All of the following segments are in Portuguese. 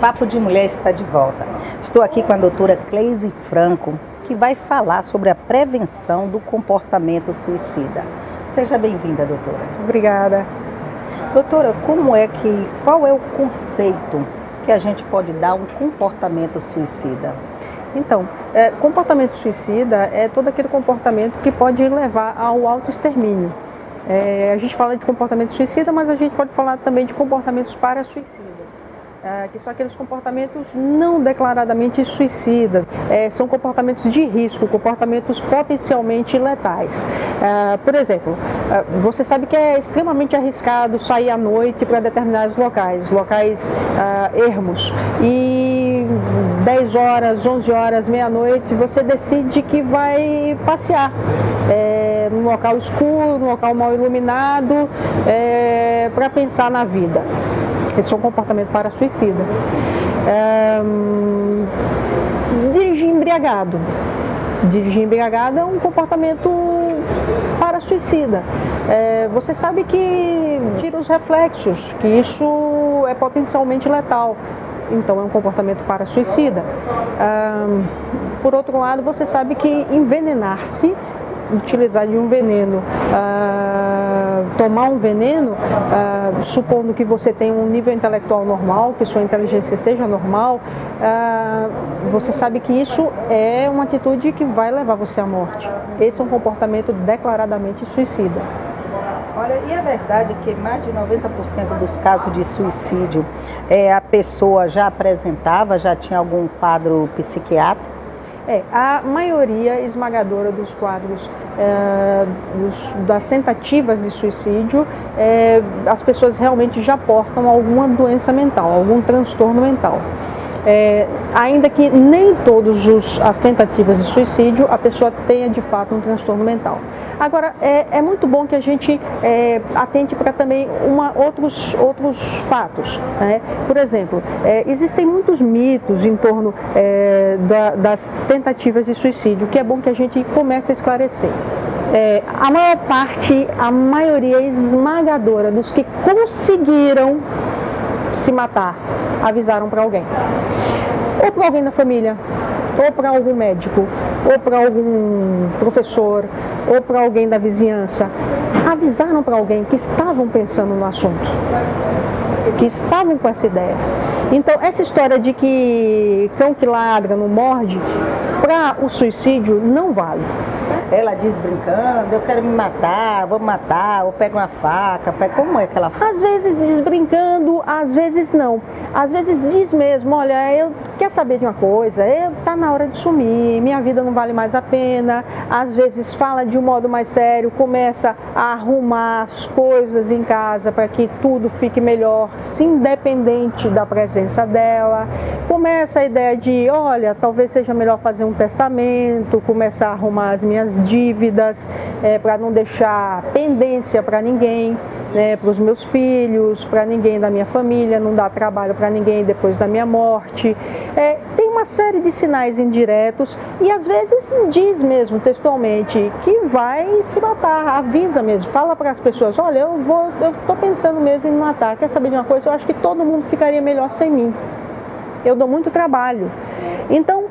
Papo de Mulher está de volta. Estou aqui com a doutora Cleise Franco, que vai falar sobre a prevenção do comportamento suicida. Seja bem-vinda, doutora. Obrigada. Doutora, qual é o conceito que a gente pode dar a um comportamento suicida? Então, comportamento suicida é todo aquele comportamento que pode levar ao autoextermínio. A gente fala de comportamento suicida, mas a gente pode falar também de comportamentos para-suicidas. Que são aqueles comportamentos não declaradamente suicidas, são comportamentos de risco, comportamentos potencialmente letais. Por exemplo, você sabe que é extremamente arriscado sair à noite para determinados locais ermos, e 10 horas, 11 horas, meia-noite, você decide que vai passear num local escuro, num local mal iluminado, para pensar na vida. Esse é um comportamento para-suicida. Dirigir embriagado. Dirigir embriagado é um comportamento para-suicida. Você sabe que tira os reflexos, que isso é potencialmente letal. Então é um comportamento para-suicida. Por outro lado, você sabe que envenenar-se, utilizar de um veneno, tomar um veneno, supondo que você tenha um nível intelectual normal, que sua inteligência seja normal, você sabe que isso é uma atitude que vai levar você à morte. Esse é um comportamento declaradamente suicida. Olha, e a verdade é que mais de 90% dos casos de suicídio, a pessoa já tinha algum quadro psiquiátrico? A maioria esmagadora dos quadros, das tentativas de suicídio, as pessoas realmente já portam alguma doença mental, algum transtorno mental. Ainda que nem todas as tentativas de suicídio a pessoa tenha de fato um transtorno mental. Agora, é muito bom que a gente atente para também outros fatos, né? Por exemplo, existem muitos mitos em torno das tentativas de suicídio, que é bom que a gente comece a esclarecer. A maioria esmagadora dos que conseguiram se matar avisaram para alguém, ou para alguém da família, ou para algum médico, ou para algum professor, ou para alguém da vizinhança. Avisaram para alguém que estavam pensando no assunto, que estavam com essa ideia. Então, essa história de que cão que ladra não morde, para o suicídio não vale. Ela diz brincando, eu quero me matar, vou matar, ou pega uma faca, como é que ela faz? Às vezes diz brincando, às vezes não. Às vezes diz mesmo, olha, quer saber de uma coisa, tá na hora de sumir, minha vida não vale mais a pena. Às vezes fala de um modo mais sério, começa a arrumar as coisas em casa para que tudo fique melhor, independente da presença dela. Começa a ideia de, olha, talvez seja melhor fazer um testamento, começar a arrumar as minhas dívidas, para não deixar pendência para ninguém, para os meus filhos, para ninguém da minha família, não dar trabalho para ninguém depois da minha morte. Tem uma série de sinais indiretos e às vezes diz mesmo textualmente que vai se matar, avisa mesmo, fala para as pessoas, olha, eu estou pensando mesmo em me matar, quer saber de uma coisa? Eu acho que todo mundo ficaria melhor sem mim. Eu dou muito trabalho. Então,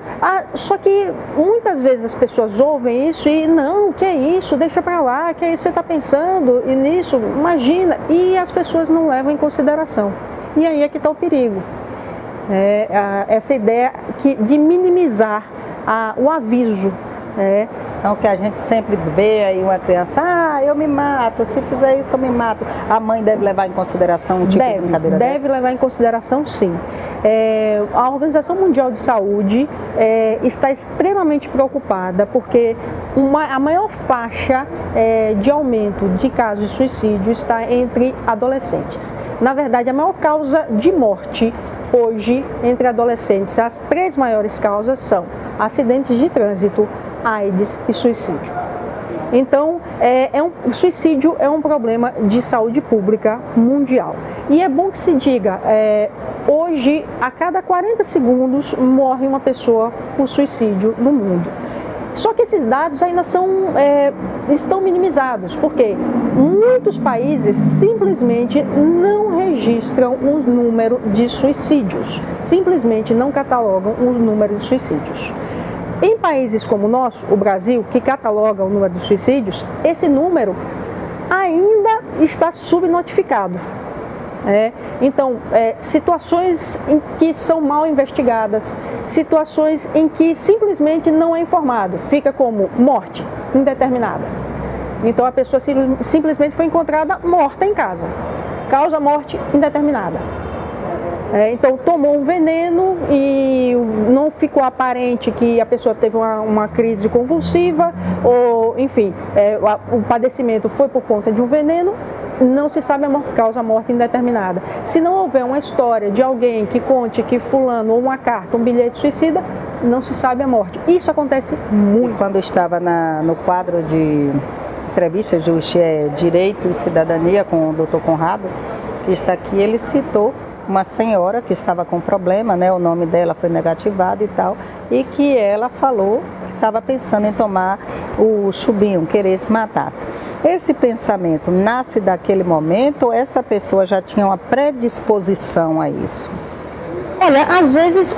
só que muitas vezes as pessoas ouvem isso e não, que é isso, deixa pra lá, que é isso que você está pensando, e nisso, imagina, e as pessoas não levam em consideração. E aí é que está o perigo. Essa ideia de minimizar o aviso. Então, que a gente sempre vê aí uma criança, eu me mato, se fizer isso eu me mato. A mãe deve levar em consideração um tipo de brincadeira dessa? Deve levar em consideração, sim. A Organização Mundial de Saúde está extremamente preocupada porque a maior faixa de aumento de casos de suicídio está entre adolescentes. Na verdade, a maior causa de morte hoje entre adolescentes, as 3 maiores causas são acidentes de trânsito, AIDS e suicídio. Então, o suicídio é um problema de saúde pública mundial. E é bom que se diga, hoje, a cada 40 segundos, morre uma pessoa por suicídio no mundo. Só que esses dados ainda estão minimizados. Por quê? muitos países simplesmente não registram o número de suicídios, simplesmente não catalogam o número de suicídios. Em países como o nosso, o Brasil, que cataloga o número de suicídios, esse número ainda está subnotificado. Então, situações em que são mal investigadas, situações em que simplesmente não é informado, fica como morte indeterminada. Então a pessoa simplesmente foi encontrada morta em casa, causa morte indeterminada. Então tomou um veneno e não ficou aparente que a pessoa teve uma crise convulsiva, ou enfim, o padecimento foi por conta de um veneno. Não se sabe a causa morte indeterminada. Se não houver uma história de alguém que conte que fulano, ou uma carta, um bilhete suicida, não se sabe a morte. Isso acontece muito. E quando eu estava no quadro de entrevistas de Direito e Cidadania com o Dr. Conrado, que está aqui, ele citou uma senhora que estava com problema, o nome dela foi negativado e tal, e que ela falou que estava pensando em tomar o chubinho, querer se matar. Esse pensamento nasce daquele momento ou essa pessoa já tinha uma predisposição a isso? Olha, às vezes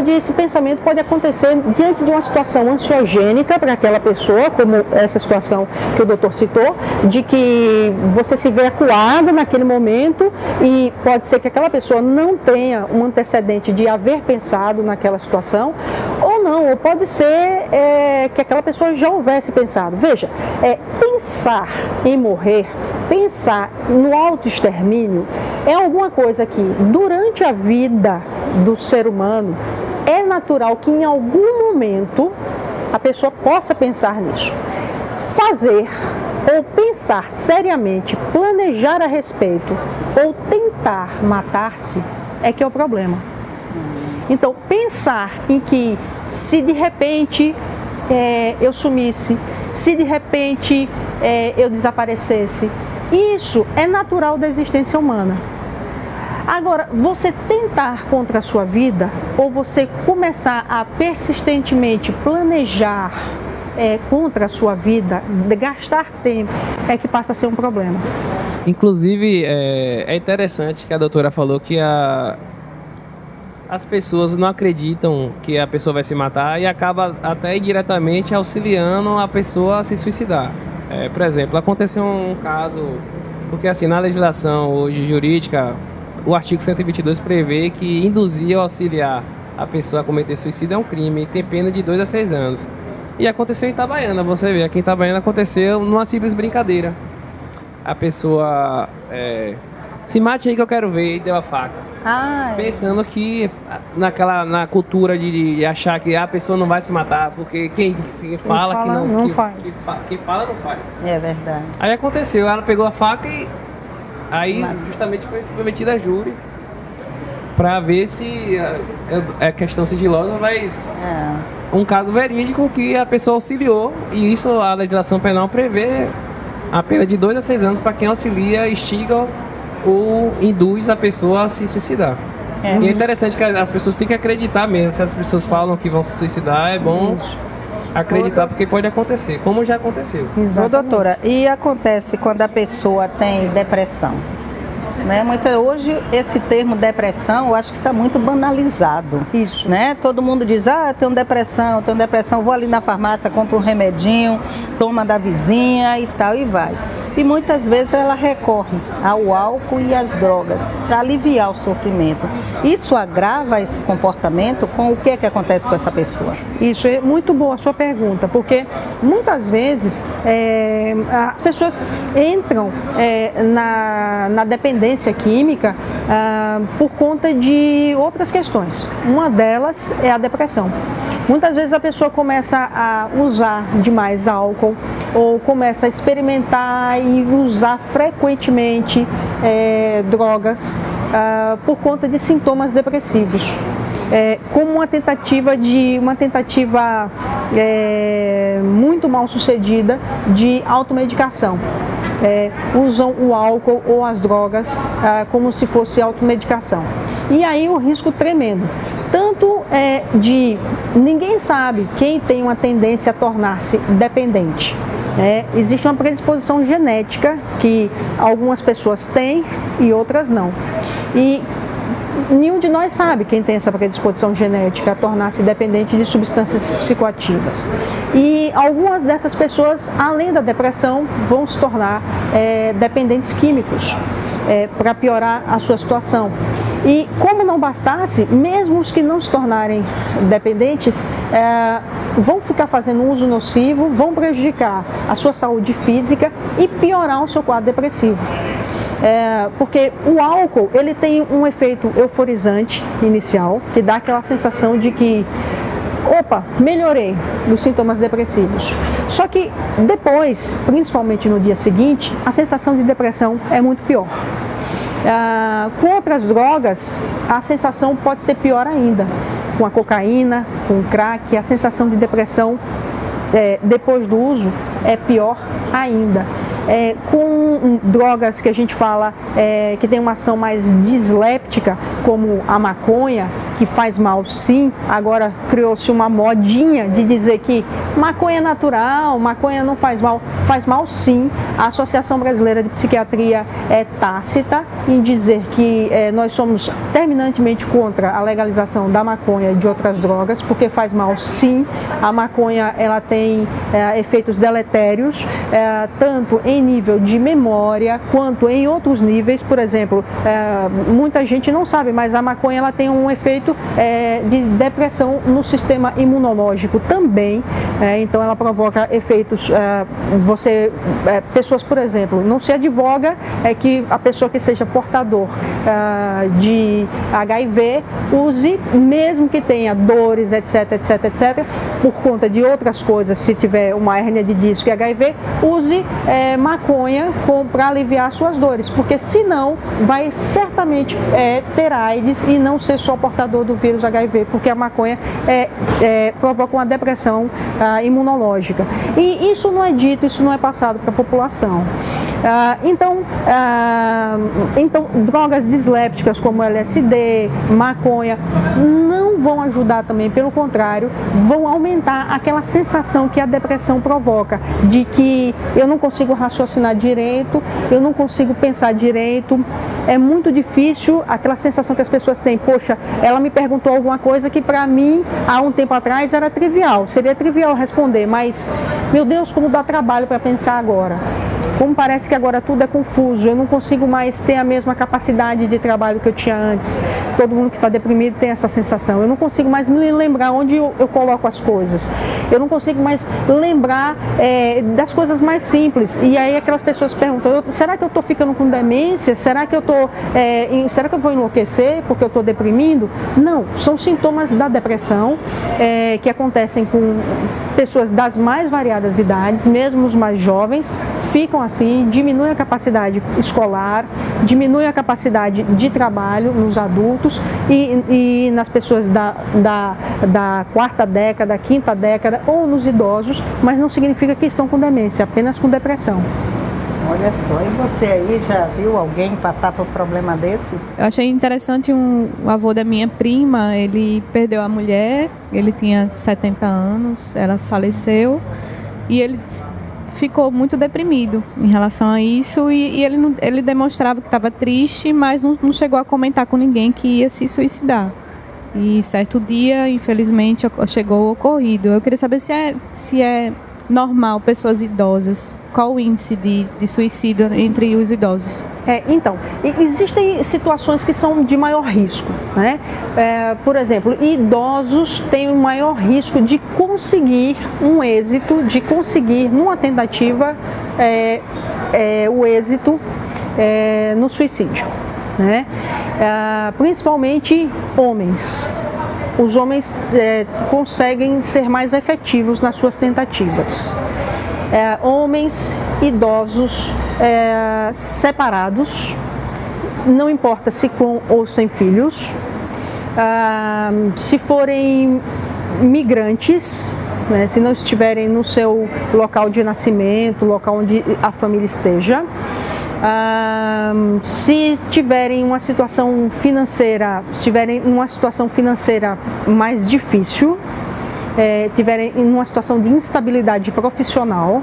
esse pensamento pode acontecer diante de uma situação ansiogênica para aquela pessoa, como essa situação que o doutor citou, de que você se vê acuada naquele momento e pode ser que aquela pessoa não tenha um antecedente de haver pensado naquela situação, ou pode ser que aquela pessoa já houvesse pensado. Veja, pensar em morrer, pensar no autoextermínio é alguma coisa que durante a vida do ser humano é natural que em algum momento a pessoa possa pensar nisso. Fazer ou pensar seriamente, planejar a respeito ou tentar matar-se é que é o problema. Então, pensar em que se de repente eu sumisse, se de repente eu desaparecesse, isso é natural da existência humana. Agora, você tentar contra a sua vida ou você começar a persistentemente planejar contra a sua vida, gastar tempo, é que passa a ser um problema. Inclusive, é interessante que a doutora falou que as pessoas não acreditam que a pessoa vai se matar e acaba até indiretamente auxiliando a pessoa a se suicidar. Por exemplo, aconteceu um caso, porque assim, na legislação hoje jurídica, o artigo 122 prevê que induzir ou auxiliar a pessoa a cometer suicídio é um crime e tem pena de 2 a 6 anos. E aconteceu em Itabaiana, você vê, aqui em Itabaiana aconteceu numa simples brincadeira. A pessoa se mate aí que eu quero ver, e deu a faca. Pensando que na cultura de achar que a pessoa não vai se matar, porque quem fala que não faz. Quem fala não faz. É verdade. Aí aconteceu, ela pegou a faca e aí justamente foi submetida a júri para ver se é questão sigilosa, mas um caso verídico que a pessoa auxiliou, e isso a legislação penal prevê a pena de 2 a 6 anos para quem auxilia, instiga ou induz a pessoa a se suicidar. E é interessante que as pessoas têm que acreditar mesmo. Se as pessoas falam que vão se suicidar, é bom acreditar, porque pode acontecer, como já aconteceu. Ô, doutora, e acontece quando a pessoa tem depressão? Hoje esse termo depressão eu acho que está muito banalizado. Isso. Todo mundo diz, eu tenho depressão, vou ali na farmácia, compro um remedinho, toma da vizinha e tal, e vai. E muitas vezes ela recorre ao álcool e às drogas para aliviar o sofrimento. Isso agrava esse comportamento? Com o que acontece com essa pessoa? Isso é muito boa a sua pergunta, porque muitas vezes as pessoas entram na dependência química por conta de outras questões. Uma delas é a depressão. Muitas vezes a pessoa começa a usar demais álcool ou começa a experimentar e usar frequentemente drogas por conta de sintomas depressivos. Como uma tentativa muito mal sucedida de automedicação. Usam o álcool ou as drogas como se fosse automedicação. E aí o risco tremendo. Tanto de ninguém sabe quem tem uma tendência a tornar-se dependente. Existe uma predisposição genética que algumas pessoas têm e outras não. E nenhum de nós sabe quem tem essa predisposição genética a tornar-se dependente de substâncias psicoativas. E algumas dessas pessoas, além da depressão, vão se tornar dependentes químicos para piorar a sua situação. E como não bastasse, mesmo os que não se tornarem dependentes vão ficar fazendo um uso nocivo, vão prejudicar a sua saúde física e piorar o seu quadro depressivo. Porque o álcool, ele tem um efeito euforizante inicial, que dá aquela sensação de que, opa, melhorei dos sintomas depressivos. Só que depois, principalmente no dia seguinte, a sensação de depressão é muito pior. Com outras drogas, a sensação pode ser pior ainda. Com a cocaína, com o crack, a sensação de depressão depois do uso é pior ainda. Com drogas que a gente fala que tem uma ação mais disléptica, como a maconha, que faz mal sim, agora criou-se uma modinha de dizer que maconha é natural, maconha não faz mal sim. A Associação Brasileira de Psiquiatria é tácita em dizer que nós somos terminantemente contra a legalização da maconha e de outras drogas, porque faz mal sim. A maconha, ela tem efeitos deletérios, tanto em nível de memória, quanto em outros níveis. Por exemplo, muita gente não sabe, mas a maconha, ela tem um efeito de depressão no sistema imunológico também. Então ela provoca efeitos, pessoas, por exemplo, não se advoga que a pessoa que seja portador de HIV use, mesmo que tenha dores, etc, etc, etc, por conta de outras coisas, se tiver uma hérnia de disco e HIV, use maconha para aliviar suas dores, porque senão vai certamente ter AIDS e não ser só portador do vírus HIV, porque a maconha provoca uma depressão imunológica. E isso não é dito, isso não é passado para a população. Então, drogas dislépticas como LSD, maconha, não vão ajudar também, pelo contrário, vão aumentar aquela sensação que a depressão provoca, de que eu não consigo raciocinar direito, eu não consigo pensar direito, é muito difícil, aquela sensação que as pessoas têm, poxa, ela me perguntou alguma coisa que para mim, há um tempo atrás, era trivial, seria trivial responder, mas, meu Deus, como dá trabalho para pensar agora. Como parece que agora tudo é confuso, eu não consigo mais ter a mesma capacidade de trabalho que eu tinha antes. Todo mundo que está deprimido tem essa sensação. Eu não consigo mais me lembrar onde eu coloco as coisas. Eu não consigo mais lembrar das coisas mais simples. E aí aquelas pessoas perguntam, será que eu estou ficando com demência? Será que eu vou enlouquecer porque eu estou deprimindo? Não, são sintomas da depressão que acontecem com pessoas das mais variadas idades, mesmo os mais jovens, ficam assim, diminui a capacidade escolar, diminui a capacidade de trabalho nos adultos e nas pessoas da quarta década, quinta década ou nos idosos, mas não significa que estão com demência, apenas com depressão. Olha só, e você aí já viu alguém passar por um problema desse? Eu achei interessante o avô da minha prima, ele perdeu a mulher, ele tinha 70 anos, ela faleceu e ele ficou muito deprimido em relação a isso e ele demonstrava que estava triste, mas não chegou a comentar com ninguém que ia se suicidar. E certo dia, infelizmente, chegou o ocorrido. Eu queria saber se é normal pessoas idosas, qual o índice de suicídio entre os idosos? Então, existem situações que são de maior risco, né? Por exemplo, idosos têm um maior risco de conseguir um êxito, de conseguir numa tentativa o êxito no suicídio, né? Principalmente homens. Os homens conseguem ser mais efetivos nas suas tentativas. Homens idosos separados, não importa se com ou sem filhos, se forem migrantes, né, se não estiverem no seu local de nascimento, local onde a família esteja, se tiverem uma situação financeira, mais difícil, tiverem em uma situação de instabilidade profissional,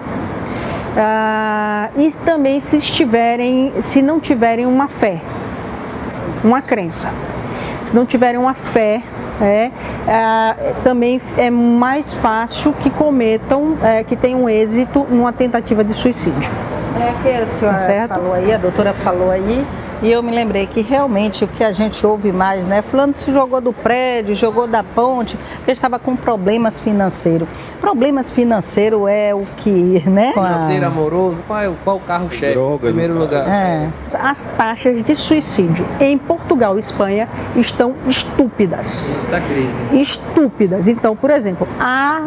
e também se não tiverem uma fé, uma crença. Se não tiverem uma fé, também é mais fácil que cometam, que tenham êxito numa tentativa de suicídio. Que a senhora falou aí, a doutora falou aí, e eu me lembrei que realmente o que a gente ouve mais, né? Fulano se jogou do prédio, jogou da ponte, porque estava com problemas financeiros. Problemas financeiros é o que, né? Financeiro, amoroso, qual o carro-chefe em primeiro lugar? As taxas de suicídio em Portugal e Espanha estão estúpidas. Está crise. Estúpidas. Então, por exemplo, há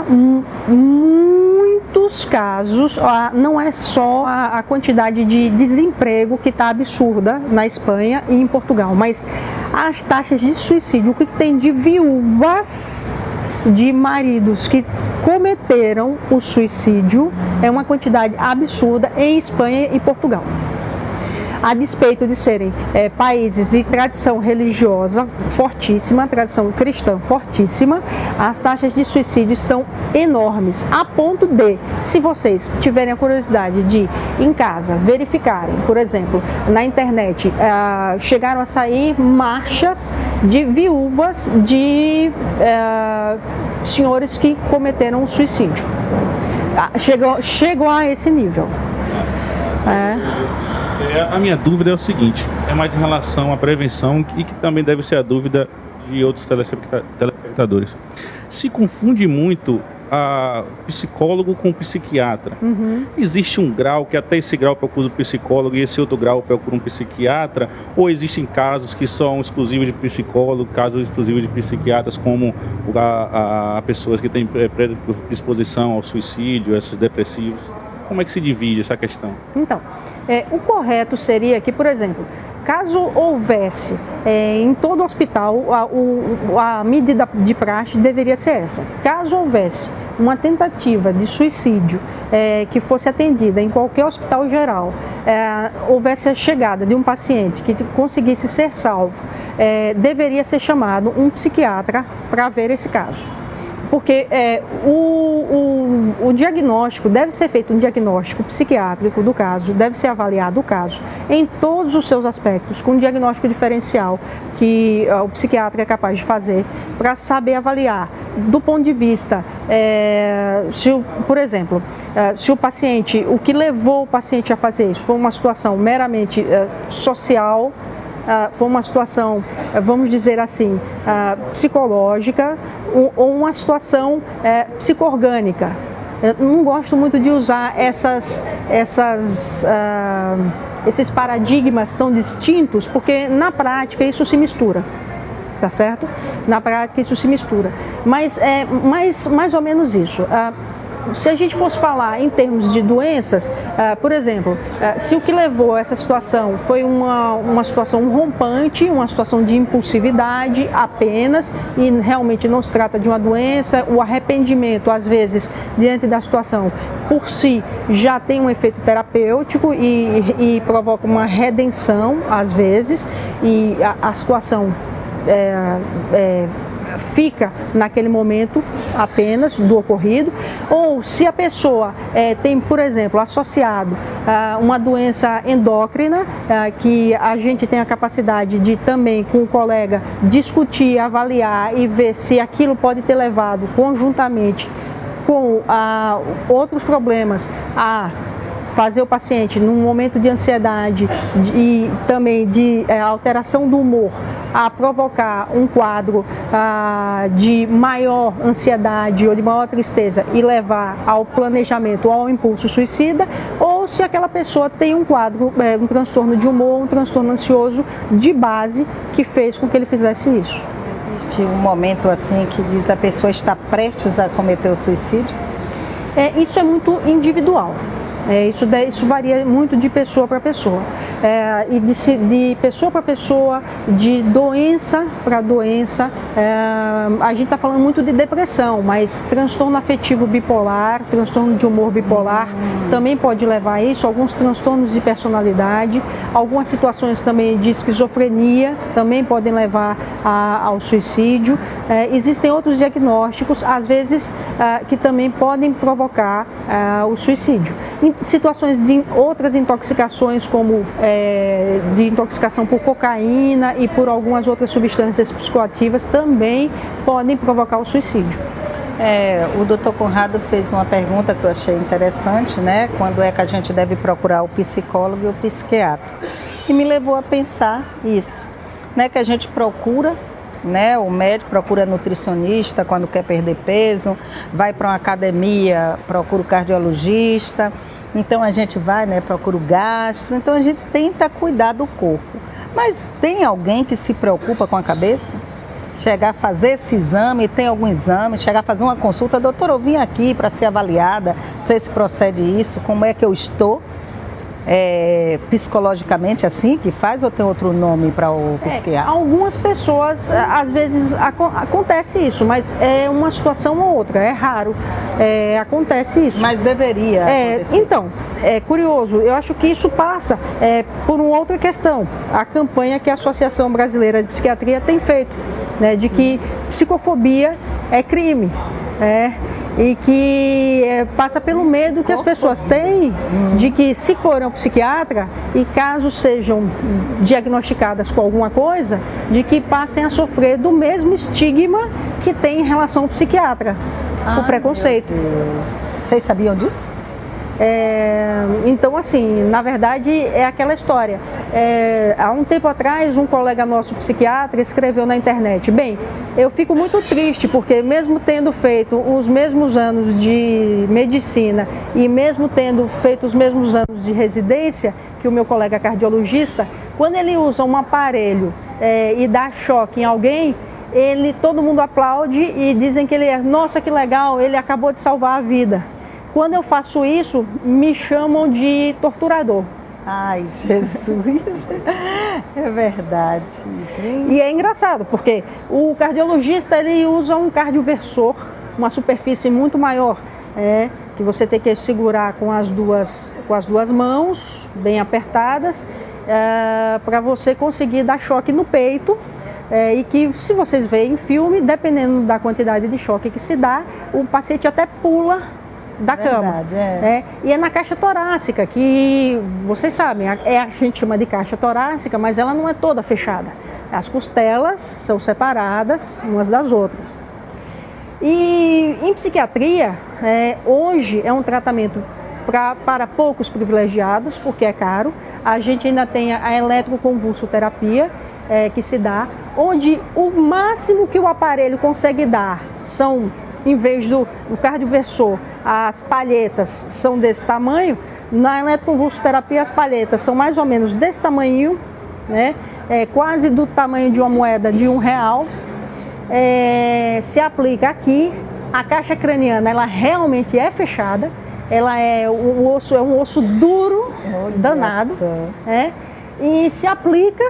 muitos casos, não é só a quantidade de desemprego que está absurda na Espanha e em Portugal, mas as taxas de suicídio, o que tem de viúvas de maridos que cometeram o suicídio é uma quantidade absurda em Espanha e Portugal. A despeito de serem países de tradição religiosa fortíssima, tradição cristã fortíssima, as taxas de suicídio estão enormes, a ponto de, se vocês tiverem a curiosidade de, em casa, verificarem, por exemplo, na internet, chegaram a sair marchas de viúvas de senhores que cometeram suicídio. Chegou a esse nível. A minha dúvida é o seguinte, é mais em relação à prevenção e que também deve ser a dúvida de outros telespectadores. Se confunde muito a psicólogo com psiquiatra. Existe um grau que até esse grau procura o psicólogo e esse outro grau procura um psiquiatra? Ou existem casos que são exclusivos de psicólogo, casos exclusivos de psiquiatras, como a pessoas que têm predisposição ao suicídio, esses depressivos? Como é que se divide essa questão? Então, o correto seria que, por exemplo, caso houvesse em todo hospital, a medida de praxe deveria ser essa. Caso houvesse uma tentativa de suicídio que fosse atendida em qualquer hospital geral, houvesse a chegada de um paciente que conseguisse ser salvo, deveria ser chamado um psiquiatra para ver esse caso. Porque o diagnóstico, deve ser feito um diagnóstico psiquiátrico do caso, deve ser avaliado o caso em todos os seus aspectos, com um diagnóstico diferencial que o psiquiatra é capaz de fazer para saber avaliar do ponto de vista, por exemplo, se o paciente, o que levou o paciente a fazer isso foi uma situação meramente social, foi uma situação, vamos dizer assim, psicológica ou uma situação psico-orgânica. Eu não gosto muito de usar esses paradigmas tão distintos, porque na prática isso se mistura, tá certo? Na prática isso se mistura, mas é mais ou menos isso. Se a gente fosse falar em termos de doenças, por exemplo, se o que levou a essa situação foi uma situação rompante, uma situação de impulsividade apenas, e realmente não se trata de uma doença, o arrependimento, às vezes, diante da situação, por si, já tem um efeito terapêutico e provoca uma redenção, às vezes, e a situação fica naquele momento apenas do ocorrido, ou se a pessoa tem, por exemplo, associado uma doença endócrina, que a gente tem a capacidade de também com o colega discutir, avaliar e ver se aquilo pode ter levado conjuntamente com outros problemas a fazer o paciente num momento de ansiedade e também de alteração do humor a provocar um quadro de maior ansiedade ou de maior tristeza e levar ao planejamento ou ao impulso suicida, ou se aquela pessoa tem um quadro, um transtorno de humor, um transtorno ansioso de base que fez com que ele fizesse isso. Existe um momento assim que diz a pessoa está prestes a cometer o suicídio? Isso é muito individual. Isso varia muito de pessoa para pessoa. e de pessoa para pessoa, de doença para doença. A gente está falando muito de depressão, mas transtorno afetivo bipolar, transtorno de humor bipolar também pode levar a isso, alguns transtornos de personalidade, algumas situações também de esquizofrenia também podem levar ao suicídio. Existem outros diagnósticos, às vezes, que também podem provocar o suicídio. Em situações de outras intoxicações, como de intoxicação por cocaína e por algumas outras substâncias psicoativas, também podem provocar o suicídio. O Dr. Conrado fez uma pergunta que eu achei interessante, né? Quando é que a gente deve procurar o psicólogo e o psiquiatra? E me levou a pensar isso, né? Que a gente procura, né? O médico procura nutricionista quando quer perder peso, vai para uma academia, procura o cardiologista, então a gente vai, né? Procura o gastro, então a gente tenta cuidar do corpo. Mas tem alguém que se preocupa com a cabeça? Chegar a fazer esse exame, tem algum exame, chegar a fazer uma consulta, doutor, eu vim aqui para ser avaliada, sei se procede isso, como é que eu estou psicologicamente assim que faz ou tem outro nome para o psiquiatra? Algumas pessoas, às vezes acontece isso, mas é uma situação ou outra, é raro, acontece isso. Mas deveria acontecer. Então, é curioso, eu acho que isso passa por uma outra questão, a campanha que a Associação Brasileira de Psiquiatria tem feito, né, de que psicofobia é crime, e que passa pelo medo que as pessoas têm de que se forem ao psiquiatra e caso sejam diagnosticadas com alguma coisa, de que passem a sofrer do mesmo estigma que tem em relação ao psiquiatra, o preconceito. Vocês sabiam disso? Então, assim, na verdade é aquela história. Há um tempo atrás, um colega nosso psiquiatra escreveu na internet: bem, eu fico muito triste porque mesmo tendo feito os mesmos anos de medicina e mesmo tendo feito os mesmos anos de residência que o meu colega cardiologista, quando ele usa um aparelho e dá choque em alguém, todo mundo aplaude e dizem que ele nossa, que legal, ele acabou de salvar a vida. Quando eu faço isso, me chamam de torturador. Ai, Jesus, é verdade. Gente. E é engraçado, porque o cardiologista ele usa um cardioversor, uma superfície muito maior, que você tem que segurar com as duas mãos, bem apertadas, para você conseguir dar choque no peito. E que, se vocês veem em filme, dependendo da quantidade de choque que se dá, o paciente até pula da cama. E é na caixa torácica, que vocês sabem, a gente chama de caixa torácica, mas ela não é toda fechada. As costelas são separadas umas das outras. E em psiquiatria, hoje é um tratamento para poucos privilegiados, porque é caro. A gente ainda tem a eletroconvulsoterapia, que se dá, onde o máximo que o aparelho consegue dar são, em vez do cardioversor, as palhetas são desse tamanho. Na eletroconvulsoterapia as palhetas são mais ou menos desse tamanho, né? Quase do tamanho de uma moeda de R$1. Se aplica aqui, a caixa craniana ela realmente é fechada, ela é um osso duro, danado, e se aplica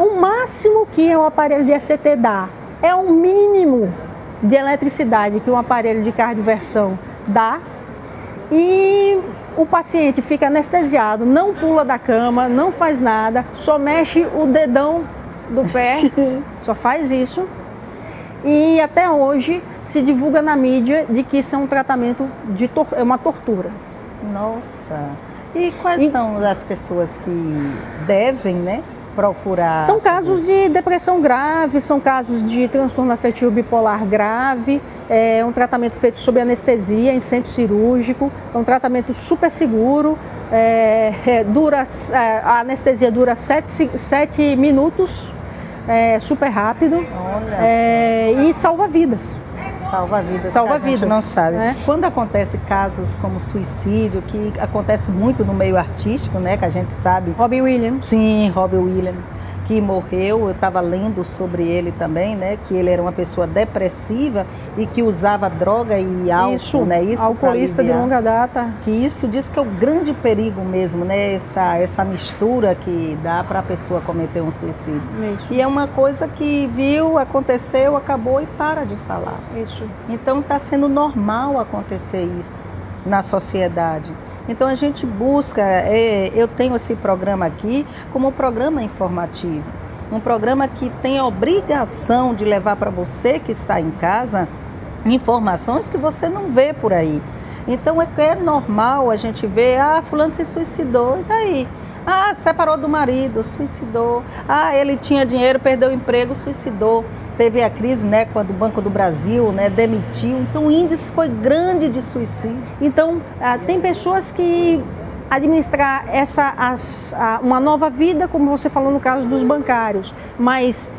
o máximo que o aparelho de ECT dá, é o mínimo de eletricidade que um aparelho de cardioversão dá, e o paciente fica anestesiado, não pula da cama, não faz nada, só mexe o dedão do pé, só faz isso. E até hoje se divulga na mídia de que isso é um tratamento é uma tortura. Nossa! E quais são as pessoas que devem, né, procurar? São casos de depressão grave, são casos de transtorno afetivo bipolar grave, é um tratamento feito sob anestesia, em centro cirúrgico, é um tratamento super seguro, a anestesia dura 7 minutos, super rápido, e salva vidas. Salva vidas, salva vidas. A gente não sabe. Quando acontece casos como suicídio, que acontece muito no meio artístico, né, que a gente sabe. Robin Williams. Sim, Robin Williams. que morreu. Eu estava lendo sobre ele também, né? Que ele era uma pessoa depressiva e que usava droga e álcool, isso, né? Isso alcoolista de longa data. Que isso diz que é o grande perigo mesmo, né? Essa mistura que dá para a pessoa cometer um suicídio. Isso. E é uma coisa que viu, aconteceu, acabou e para de falar. Isso. Então está sendo normal acontecer isso na sociedade. Então a gente busca, eu tenho esse programa aqui como um programa informativo, um programa que tem a obrigação de levar para você que está em casa informações que você não vê por aí. Então é normal a gente ver, fulano se suicidou, e daí? Separou do marido, suicidou. Ele tinha dinheiro, perdeu o emprego, suicidou. Teve a crise, né, quando o Banco do Brasil, né, demitiu. Então o índice foi grande de suicídio. Então tem pessoas que administrar uma nova vida, como você falou no caso dos bancários, mas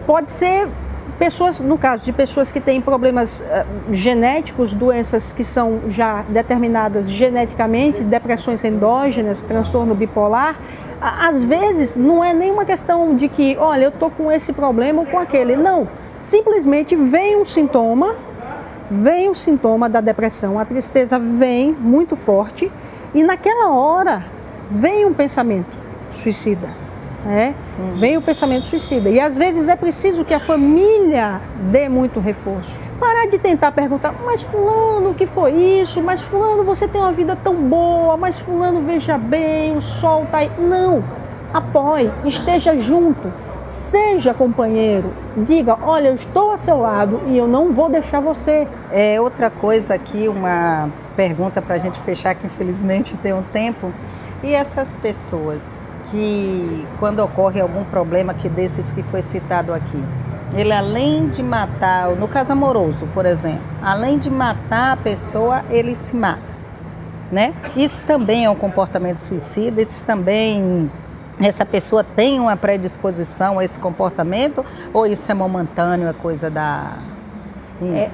pode ser pessoas, no caso de pessoas que têm problemas genéticos, doenças que são já determinadas geneticamente, depressões endógenas, transtorno bipolar, às vezes não é nenhuma questão de que, olha, eu estou com esse problema ou com aquele. Não, simplesmente vem um sintoma da depressão, a tristeza vem muito forte e naquela hora vem um pensamento suicida. Vem o pensamento suicida e às vezes é preciso que a família dê muito reforço. Parar de tentar perguntar, mas fulano, o que foi isso? Mas fulano, você tem uma vida tão boa, mas fulano, veja bem, o sol tá aí. Não, apoie, esteja junto, seja companheiro, diga, olha, eu estou ao seu lado e eu não vou deixar você. Outra coisa aqui, uma pergunta para a gente fechar, que infelizmente tem um tempo, e essas pessoas que quando ocorre algum problema que desses que foi citado aqui, ele além de matar, no caso amoroso, por exemplo, além de matar a pessoa, ele se mata, né? Isso também é um comportamento suicida, isso também, essa pessoa tem uma predisposição a esse comportamento ou isso é momentâneo, é coisa da...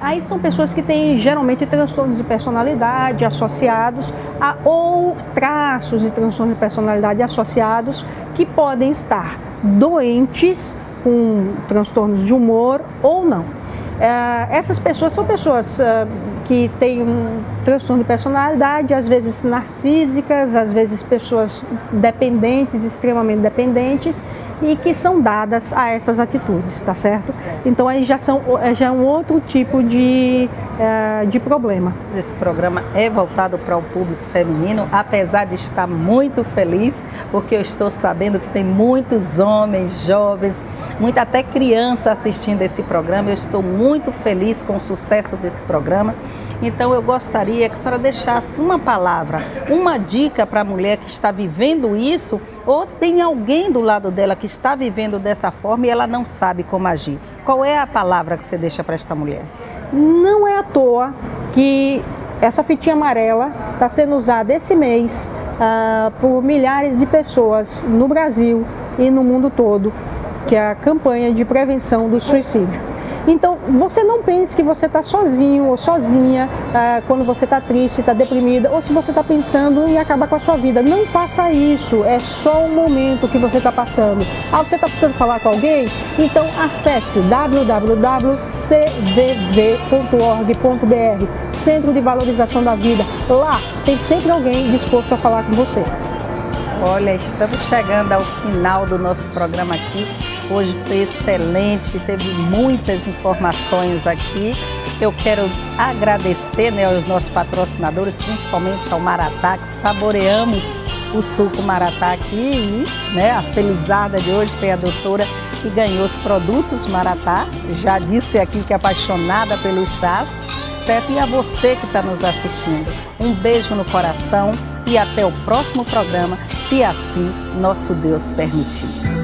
Aí são pessoas que têm geralmente transtornos de personalidade associados ou traços de transtorno de personalidade associados que podem estar doentes com transtornos de humor ou não. Essas pessoas são pessoas que têm um transtorno de personalidade, às vezes narcísicas, às vezes pessoas dependentes, extremamente dependentes, e que são dadas a essas atitudes, tá certo? Então aí já é um outro tipo de problema. Esse programa é voltado para o público feminino, apesar de estar muito feliz, porque eu estou sabendo que tem muitos homens, jovens, até criança assistindo esse programa. Eu estou muito feliz com o sucesso desse programa. Então eu gostaria que a senhora deixasse uma palavra, uma dica para a mulher que está vivendo isso, ou tem alguém do lado dela que está vivendo dessa forma e ela não sabe como agir. Qual é a palavra que você deixa para esta mulher? Não é à toa que essa fitinha amarela está sendo usada esse mês por milhares de pessoas no Brasil e no mundo todo, que é a campanha de prevenção do suicídio. Então, você não pense que você está sozinho ou sozinha quando você está triste, está deprimida, ou se você está pensando em acabar com a sua vida. Não faça isso, é só um momento que você está passando. Você está precisando falar com alguém? Então, acesse www.cvv.org.br, Centro de Valorização da Vida. Lá tem sempre alguém disposto a falar com você. Olha, estamos chegando ao final do nosso programa aqui. Hoje foi excelente, teve muitas informações aqui. Eu quero agradecer, né, aos nossos patrocinadores, principalmente ao Maratá, que saboreamos o suco Maratá aqui. E, né, a felizada de hoje foi a doutora que ganhou os produtos Maratá. Já disse aqui que é apaixonada pelos chás, certo? E a você que está nos assistindo, um beijo no coração e até o próximo programa, se assim nosso Deus permitir.